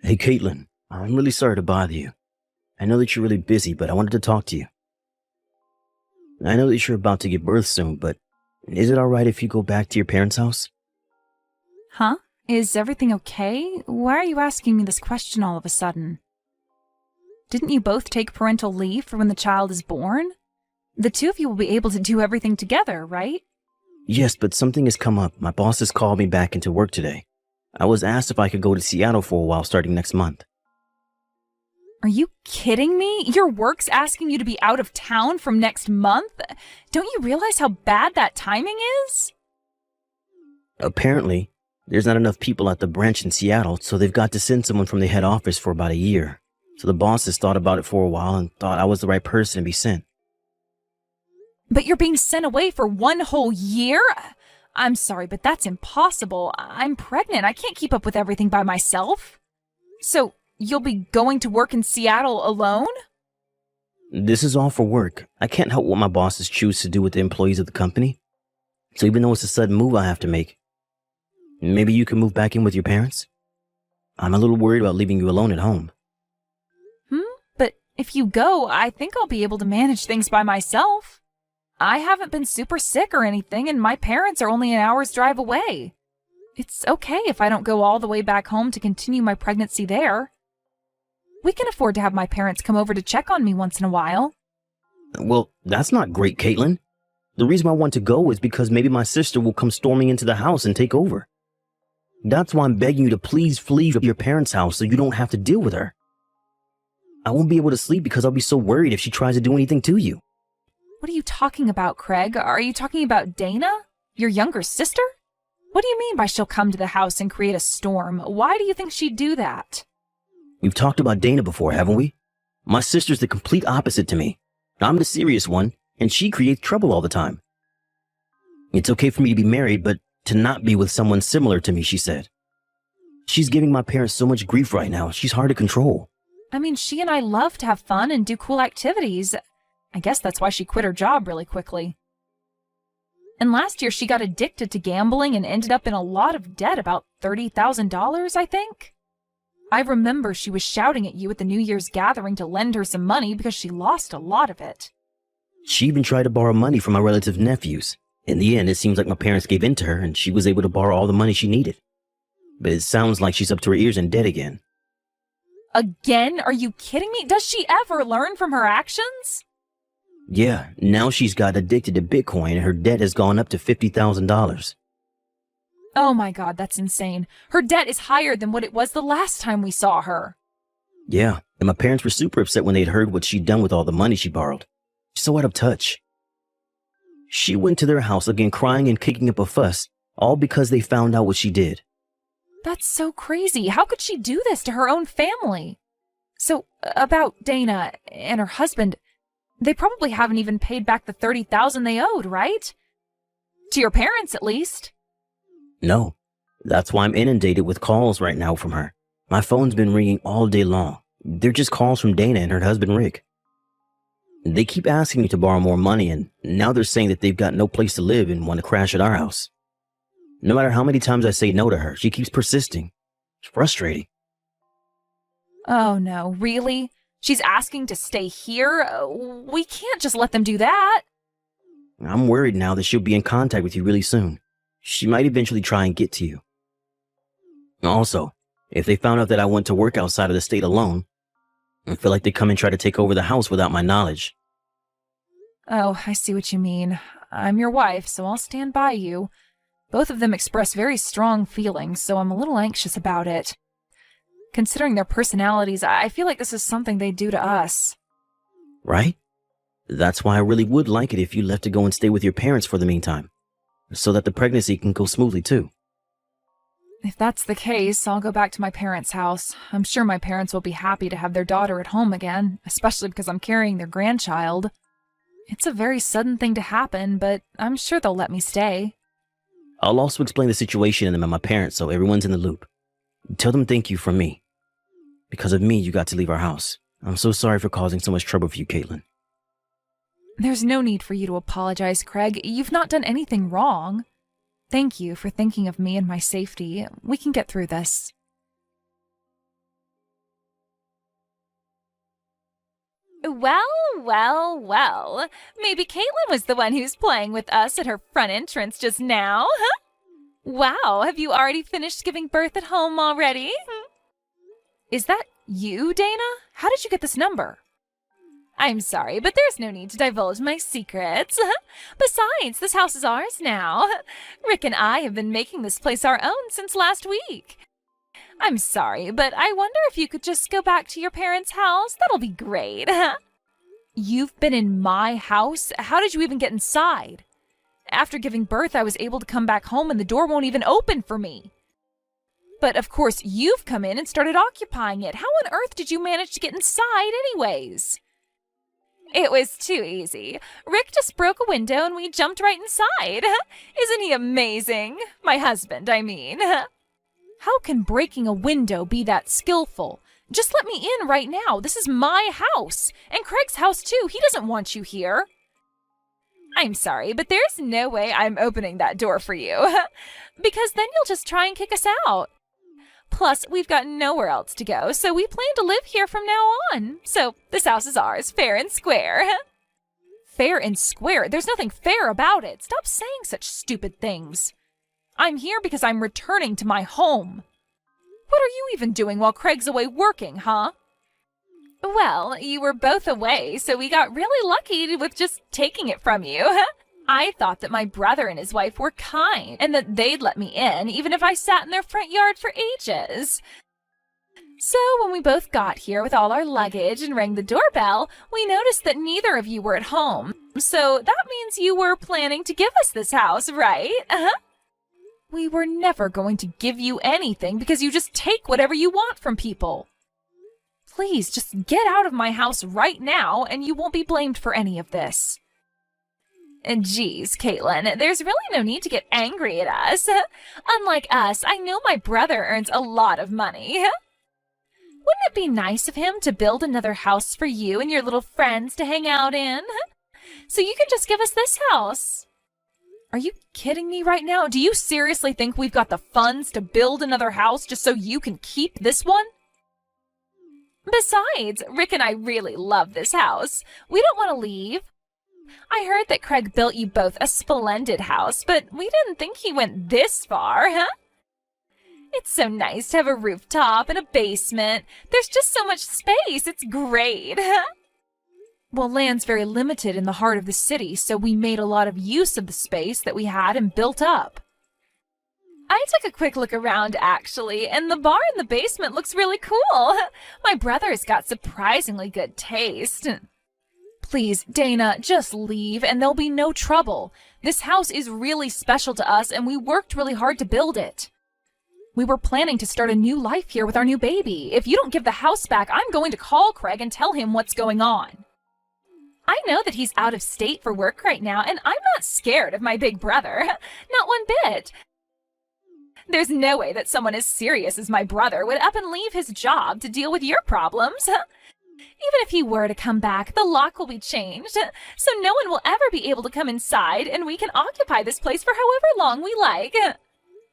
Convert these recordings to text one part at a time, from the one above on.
Hey, Caitlin, I'm really sorry to bother you. I know that you're really busy, but I wanted to talk to you. I know that you're about to give birth soon, but is it alright if you go back to your parents' house? Huh? Is everything okay? Why are you asking me this question all of a sudden? Didn't you both take parental leave for when the child is born? The two of you will be able to do everything together, right? Yes, but something has come up. My boss has called me back into work today. I was asked if I could go to Seattle for a while starting next month. Are you kidding me? Your work's asking you to be out of town from next month? Don't you realize how bad that timing is? Apparently, there's not enough people at the branch in Seattle, so they've got to send someone from the head office for about a year. So the boss has thought about it for a while and thought I was the right person to be sent. But you're being sent away for one whole year? I'm sorry, but that's impossible. I'm pregnant. I can't keep up with everything by myself. So, you'll be going to work in Seattle alone? This is all for work. I can't help what my bosses choose to do with the employees of the company. So even though it's a sudden move I have to make, maybe you can move back in with your parents? I'm a little worried about leaving you alone at home. But if you go, I think I'll be able to manage things by myself. I haven't been super sick or anything, and my parents are only an hour's drive away. It's okay if I don't go all the way back home to continue my pregnancy there. We can afford to have my parents come over to check on me once in a while. Well, that's not great, Caitlin. The reason I want to go is because maybe my sister will come storming into the house and take over. That's why I'm begging you to please flee to your parents' house so you don't have to deal with her. I won't be able to sleep because I'll be so worried if she tries to do anything to you. What are you talking about, Craig? Are you talking about Dana? Your younger sister? What do you mean by she'll come to the house and create a storm? Why do you think she'd do that? We've talked about Dana before, haven't we? My sister's the complete opposite to me. I'm the serious one, and she creates trouble all the time. It's okay for me to be married, but to not be with someone similar to me, she said. She's giving my parents so much grief right now, she's hard to control. I mean, she and I love to have fun and do cool activities. I guess that's why she quit her job really quickly. And last year she got addicted to gambling and ended up in a lot of debt, about $30,000, I think. I remember she was shouting at you at the New Year's gathering to lend her some money because she lost a lot of it. She even tried to borrow money from my relative nephews. In the end, it seems like my parents gave in to her and she was able to borrow all the money she needed. But it sounds like she's up to her ears in debt again. Again? Are you kidding me? Does she ever learn from her actions? Yeah, now she's got addicted to Bitcoin and her debt has gone up to $50,000. Oh my God, that's insane. Her debt is higher than what it was the last time we saw her. Yeah, and my parents were super upset when they'd heard what she'd done with all the money she borrowed. So out of touch. She went to their house again crying and kicking up a fuss, all because they found out what she did. That's so crazy. How could she do this to her own family? So, about Dana and her husband, they probably haven't even paid back the $30,000 they owed, right? To your parents, at least. No, that's why I'm inundated with calls right now from her. My phone's been ringing all day long. They're just calls from Dana and her husband Rick. They keep asking me to borrow more money, and now they're saying that they've got no place to live and want to crash at our house. No matter how many times I say no to her, she keeps persisting. It's frustrating. Oh no, really? She's asking to stay here? We can't just let them do that. I'm worried now that she'll be in contact with you really soon. She might eventually try and get to you. Also, if they found out that I went to work outside of the state alone, I feel like they come and try to take over the house without my knowledge. Oh, I see what you mean. I'm your wife, so I'll stand by you. Both of them express very strong feelings, so I'm a little anxious about it. Considering their personalities, I feel like this is something they do to us. Right? That's why I really would like it if you left to go and stay with your parents for the meantime, so that the pregnancy can go smoothly too. If that's the case, I'll go back to my parents' house. I'm sure my parents will be happy to have their daughter at home again, especially because I'm carrying their grandchild. It's a very sudden thing to happen, but I'm sure they'll let me stay. I'll also explain the situation to them and my parents so everyone's in the loop. Tell them thank you from me. Because of me, you got to leave our house. I'm so sorry for causing so much trouble for you, Caitlin. There's no need for you to apologize, Craig. You've not done anything wrong. Thank you for thinking of me and my safety. We can get through this. Well, well, well. Maybe Caitlin was the one who's playing with us at her front entrance just now, huh? Wow, have you already finished giving birth at home already? Is that you, Dana? How did you get this number? I'm sorry, but there's no need to divulge my secrets. Besides, this house is ours now. Rick and I have been making this place our own since last week. I'm sorry, but I wonder if you could just go back to your parents' house. That'll be great. You've been in my house? How did you even get inside? After giving birth, I was able to come back home and the door won't even open for me. But of course, you've come in and started occupying it. How on earth did you manage to get inside anyways? It was too easy. Rick just broke a window and we jumped right inside. Isn't he amazing? My husband, I mean. How can breaking a window be that skillful? Just let me in right now. This is my house. And Craig's house too. He doesn't want you here. I'm sorry, but there's no way I'm opening that door for you. Because then you'll just try and kick us out. Plus, we've got nowhere else to go, so we plan to live here from now on. So, this house is ours, fair and square. Fair and square? There's nothing fair about it. Stop saying such stupid things. I'm here because I'm returning to my home. What are you even doing while Craig's away working, huh? Well, you were both away, so we got really lucky with just taking it from you. I thought that my brother and his wife were kind, and that they'd let me in, even if I sat in their front yard for ages. So when we both got here with all our luggage and rang the doorbell, we noticed that neither of you were at home. So that means you were planning to give us this house, right? We were never going to give you anything because you just take whatever you want from people. Please, just get out of my house right now, and you won't be blamed for any of this. And geez, Caitlin, there's really no need to get angry at us. Unlike us, I know my brother earns a lot of money. Wouldn't it be nice of him to build another house for you and your little friends to hang out in? So you can just give us this house. Are you kidding me right now? Do you seriously think we've got the funds to build another house just so you can keep this one? Besides, Rick and I really love this house. We don't want to leave. I heard that Craig built you both a splendid house, but we didn't think he went this far, huh? It's so nice to have a rooftop and a basement. There's just so much space. It's great. Well, land's very limited in the heart of the city, so we made a lot of use of the space that we had and built up. I took a quick look around, actually, and the bar in the basement looks really cool. My brother's got surprisingly good taste. Please, Dana, just leave and there'll be no trouble. This house is really special to us and we worked really hard to build it. We were planning to start a new life here with our new baby. If you don't give the house back, I'm going to call Craig and tell him what's going on. I know that he's out of state for work right now, and I'm not scared of my big brother. Not one bit. There's no way that someone as serious as my brother would up and leave his job to deal with your problems. Even if he were to come back, the lock will be changed, so no one will ever be able to come inside, and we can occupy this place for however long we like.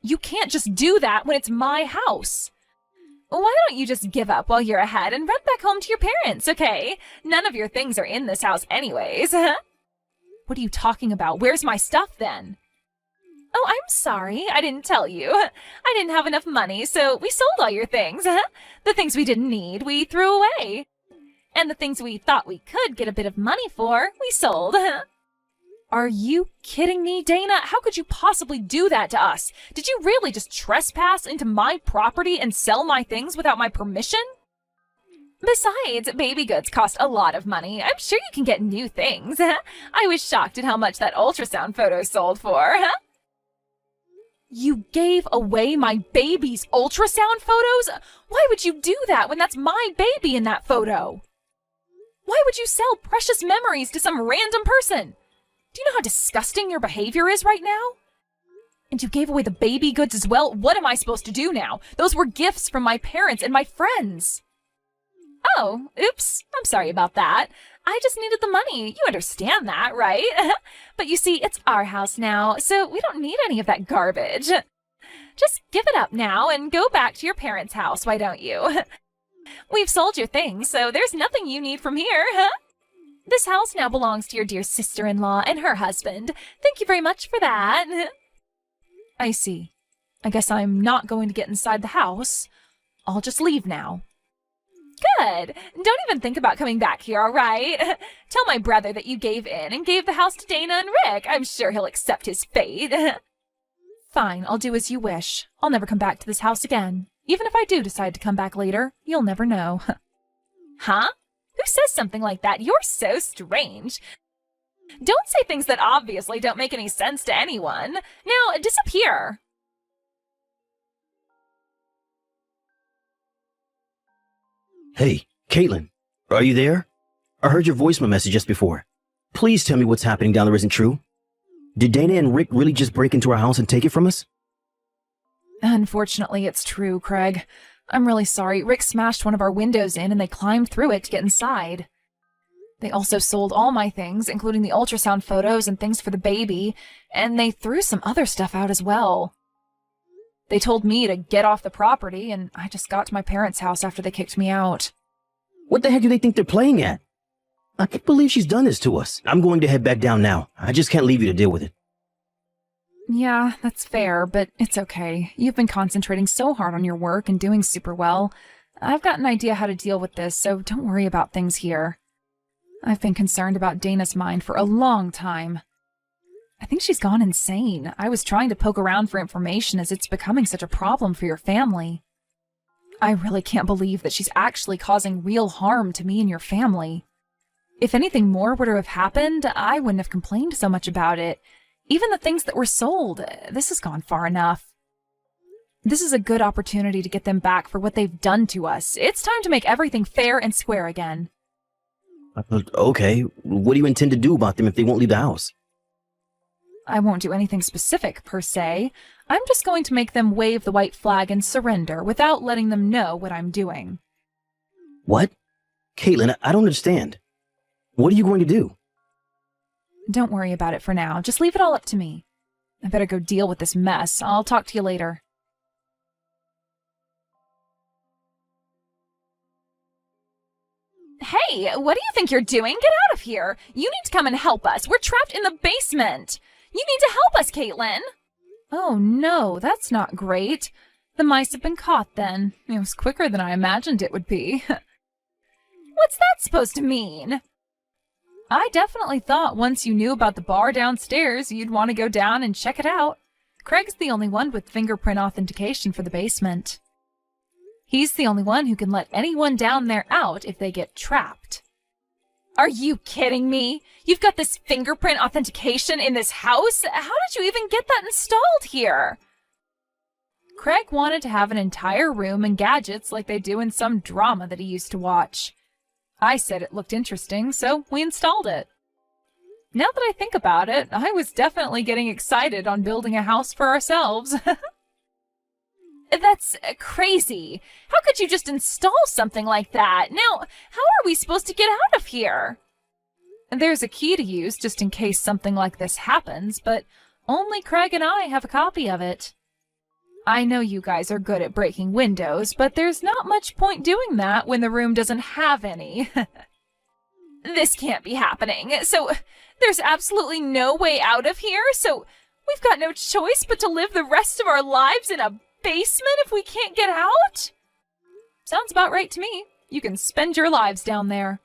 You can't just do that when it's my house. Why don't you just give up while you're ahead and run back home to your parents, okay? None of your things are in this house anyways. What are you talking about? Where's my stuff then? Oh, I'm sorry. I didn't tell you. I didn't have enough money, so we sold all your things. The things we didn't need, we threw away. And the things we thought we could get a bit of money for, we sold. Are you kidding me, Dana? How could you possibly do that to us? Did you really just trespass into my property and sell my things without my permission? Besides, baby goods cost a lot of money. I'm sure you can get new things. I was shocked at how much that ultrasound photo sold for. You gave away my baby's ultrasound photos? Why would you do that when that's my baby in that photo? Why would you sell precious memories to some random person? Do you know how disgusting your behavior is right now? And you gave away the baby goods as well? What am I supposed to do now? Those were gifts from my parents and my friends. Oh, oops. I'm sorry about that. I just needed the money. You understand that, right? But you see, it's our house now, so we don't need any of that garbage. Just give it up now and go back to your parents' house, why don't you? We've sold your things, so there's nothing you need from here, huh? This house now belongs to your dear sister-in-law and her husband. Thank you very much for that. I see. I guess I'm not going to get inside the house. I'll just leave now. Good. Don't even think about coming back here, all right? Tell my brother that you gave in and gave the house to Dana and Rick. I'm sure he'll accept his fate. Fine, I'll do as you wish. I'll never come back to this house again. Even if I do decide to come back later, you'll never know. Huh? Who says something like that? You're so strange. Don't say things that obviously don't make any sense to anyone. Now, disappear. Hey, Caitlin, are you there? I heard your voicemail message just before. Please tell me what's happening down there isn't true. Did Dana and Rick really just break into our house and take it from us? Unfortunately, it's true, Craig. I'm really sorry. Rick smashed one of our windows in and they climbed through it to get inside. They also sold all my things, including the ultrasound photos and things for the baby, and they threw some other stuff out as well. They told me to get off the property, and I just got to my parents' house after they kicked me out. What the heck do they think they're playing at? I can't believe she's done this to us. I'm going to head back down now. I just can't leave you to deal with it. Yeah, that's fair, but it's okay. You've been concentrating so hard on your work and doing super well. I've got an idea how to deal with this, so don't worry about things here. I've been concerned about Dana's mind for a long time. I think she's gone insane. I was trying to poke around for information as it's becoming such a problem for your family. I really can't believe that she's actually causing real harm to me and your family. If anything more were to have happened, I wouldn't have complained so much about it. Even the things that were sold, this has gone far enough. This is a good opportunity to get them back for what they've done to us. It's time to make everything fair and square again. Okay, what do you intend to do about them if they won't leave the house? I won't do anything specific, per se. I'm just going to make them wave the white flag and surrender without letting them know what I'm doing. What? Caitlin, I don't understand. What are you going to do? Don't worry about it for now. Just leave it all up to me. I better go deal with this mess. I'll talk to you later. Hey, what do you think you're doing? Get out of here! You need to come and help us. We're trapped in the basement. You need to help us, Caitlin. Oh no, that's not great. The mice have been caught then. It was quicker than I imagined it would be. What's that supposed to mean? I definitely thought once you knew about the bar downstairs, you'd want to go down and check it out. Craig's the only one with fingerprint authentication for the basement. He's the only one who can let anyone down there out if they get trapped. Are you kidding me? You've got this fingerprint authentication in this house? How did you even get that installed here? Craig wanted to have an entire room and gadgets like they do in some drama that he used to watch. I said it looked interesting, so we installed it. Now that I think about it, I was definitely getting excited on building a house for ourselves. That's crazy. How could you just install something like that? Now, how are we supposed to get out of here? There's a key to use just in case something like this happens, but only Craig and I have a copy of it. I know you guys are good at breaking windows, but there's not much point doing that when the room doesn't have any. This can't be happening. So there's absolutely no way out of here, so we've got no choice but to live the rest of our lives in a basement if we can't get out? Sounds about right to me. You can spend your lives down there.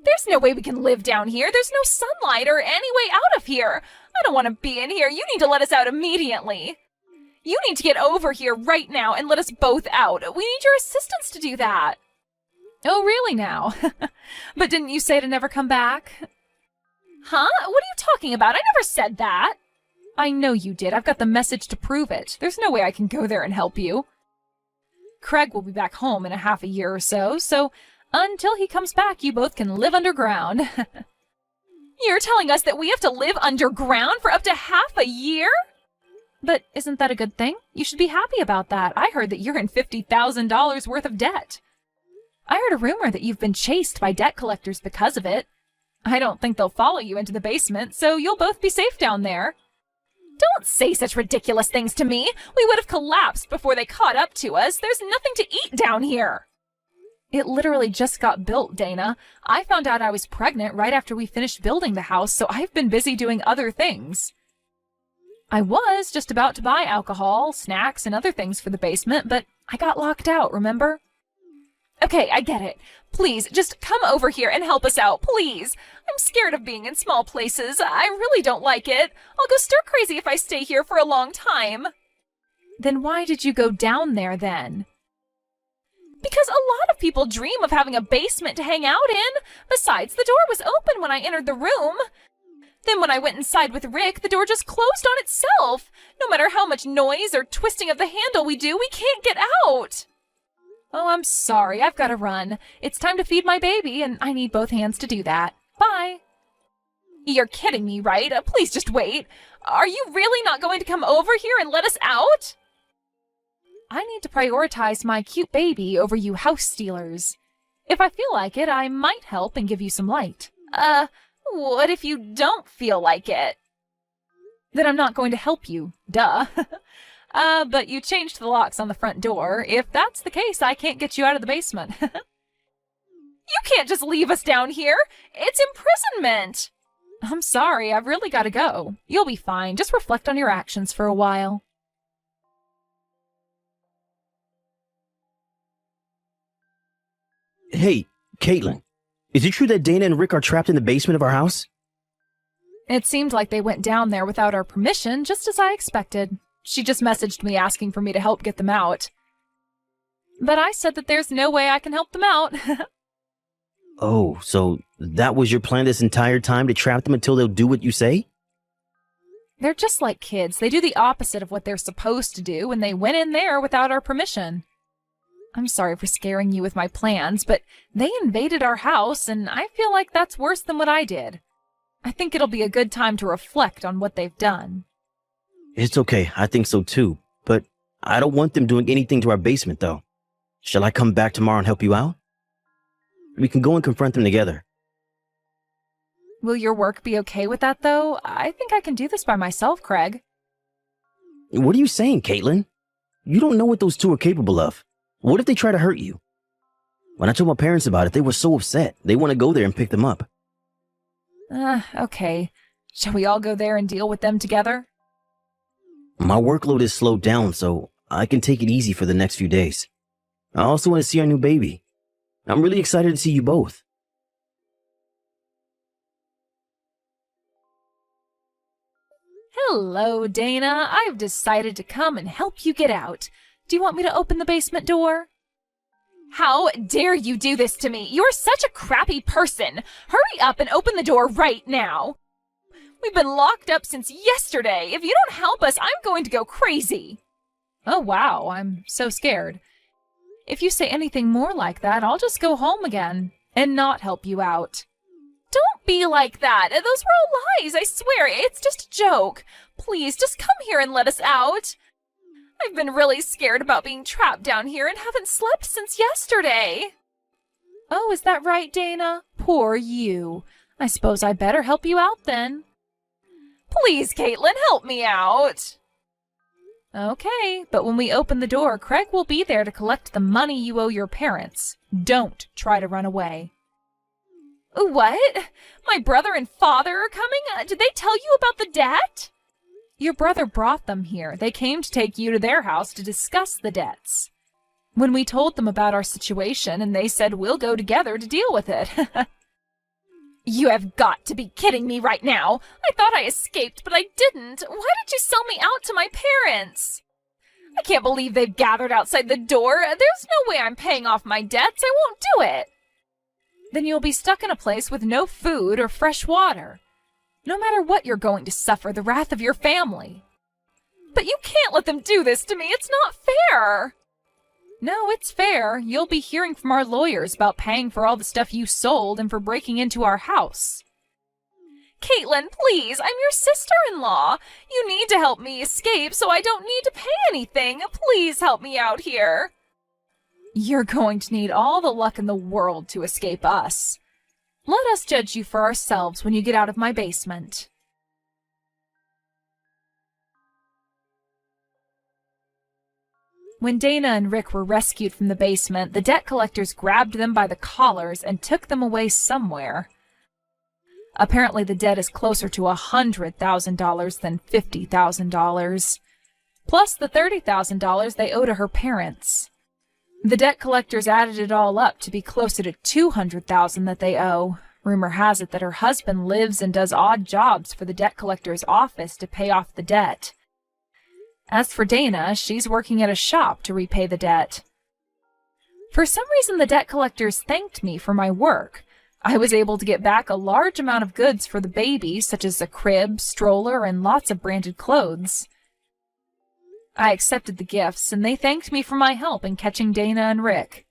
There's no way we can live down here. There's no sunlight or any way out of here. I don't want to be in here. You need to let us out immediately. You need to get over here right now and let us both out. We need your assistance to do that. Oh, really now? But didn't you say to never come back? Huh? What are you talking about? I never said that. I know you did. I've got the message to prove it. There's no way I can go there and help you. Craig will be back home in a half a year or so, so until he comes back, you both can live underground. You're telling us that we have to live underground for up to half a year? But isn't that a good thing? You should be happy about that. I heard that you're in $50,000 worth of debt. I heard a rumor that you've been chased by debt collectors because of it. I don't think they'll follow you into the basement, so you'll both be safe down there. Don't say such ridiculous things to me. We would have collapsed before they caught up to us. There's nothing to eat down here. It literally just got built, Dana. I found out I was pregnant right after we finished building the house, so I've been busy doing other things. I was just about to buy alcohol, snacks, and other things for the basement, but I got locked out, remember? Okay, I get it. Please, just come over here and help us out, please. I'm scared of being in small places. I really don't like it. I'll go stir crazy if I stay here for a long time. Then why did you go down there then? Because a lot of people dream of having a basement to hang out in. Besides, the door was open when I entered the room. Then when I went inside with Rick, the door just closed on itself. No matter how much noise or twisting of the handle we do, we can't get out. Oh, I'm sorry. I've got to run. It's time to feed my baby, and I need both hands to do that. Bye. You're kidding me, right? Please just wait. Are you really not going to come over here and let us out? I need to prioritize my cute baby over you house stealers. If I feel like it, I might help and give you some light. What if you don't feel like it? Then I'm not going to help you. Duh. But you changed the locks on the front door. If that's the case, I can't get you out of the basement. You can't just leave us down here. It's imprisonment. I'm sorry, I've really got to go. You'll be fine. Just reflect on your actions for a while. Hey, Caitlin, is it true that Dana and Rick are trapped in the basement of our house? It seemed like they went down there without our permission, just as I expected. She just messaged me asking for me to help get them out. But I said that there's no way I can help them out. Oh, so that was your plan this entire time, to trap them until they'll do what you say? They're just like kids. They do the opposite of what they're supposed to do, and they went in there without our permission. I'm sorry for scaring you with my plans, but they invaded our house, and I feel like that's worse than what I did. I think it'll be a good time to reflect on what they've done. It's okay, I think so too, but I don't want them doing anything to our basement though. Shall I come back tomorrow and help you out? We can go and confront them together. Will your work be okay with that, though? I think I can do this by myself, Craig. What are you saying, Caitlin? You don't know what those two are capable of. What if they try to hurt you? When I told my parents about it, they were so upset. They want to go there and pick them up. Okay. Shall we all go there and deal with them together? My workload is slowed down, so I can take it easy for the next few days. I also want to see our new baby. I'm really excited to see you both. Hello, Dana. I've decided to come and help you get out. Do you want me to open the basement door? How dare you do this to me? You're such a crappy person. Hurry up and open the door right now. We've been locked up since yesterday. If you don't help us, I'm going to go crazy. Oh, wow. I'm so scared. If you say anything more like that, I'll just go home again and not help you out. Don't be like that. Those were all lies, I swear. It's just a joke. Please, just come here and let us out. I've been really scared about being trapped down here and haven't slept since yesterday. Oh, is that right, Dana? Poor you. I suppose I better help you out then. Please, Caitlin, help me out. Okay, but when we open the door, Craig will be there to collect the money you owe your parents. Don't try to run away. What? My brother and father are coming? Did they tell you about the debt? Your brother brought them here. They came to take you to their house to discuss the debts. When we told them about our situation, and they said we'll go together to deal with it. You have got to be kidding me right now. I thought I escaped, but I didn't. Why did you sell me out to my parents? I can't believe they've gathered outside the door. There's no way I'm paying off my debts. I won't do it. Then you'll be stuck in a place with no food or fresh water. No matter what, you're going to suffer the wrath of your family. But you can't let them do this to me. It's not fair. No, it's fair. You'll be hearing from our lawyers about paying for all the stuff you sold and for breaking into our house. Caitlin, please, I'm your sister-in-law. You need to help me escape so I don't need to pay anything. Please help me out here. You're going to need all the luck in the world to escape us. Let us judge you for ourselves when you get out of my basement. When Dana and Rick were rescued from the basement, the debt collectors grabbed them by the collars and took them away somewhere. Apparently, the debt is closer to $100,000 than $50,000, plus the $30,000 they owe to her parents. The debt collectors added it all up to be closer to $200,000 that they owe. Rumor has it that her husband lives and does odd jobs for the debt collector's office to pay off the debt. As for Dana, she's working at a shop to repay the debt. For some reason, the debt collectors thanked me for my work. I was able to get back a large amount of goods for the baby, such as a crib, stroller, and lots of branded clothes. I accepted the gifts, and they thanked me for my help in catching Dana and Rick.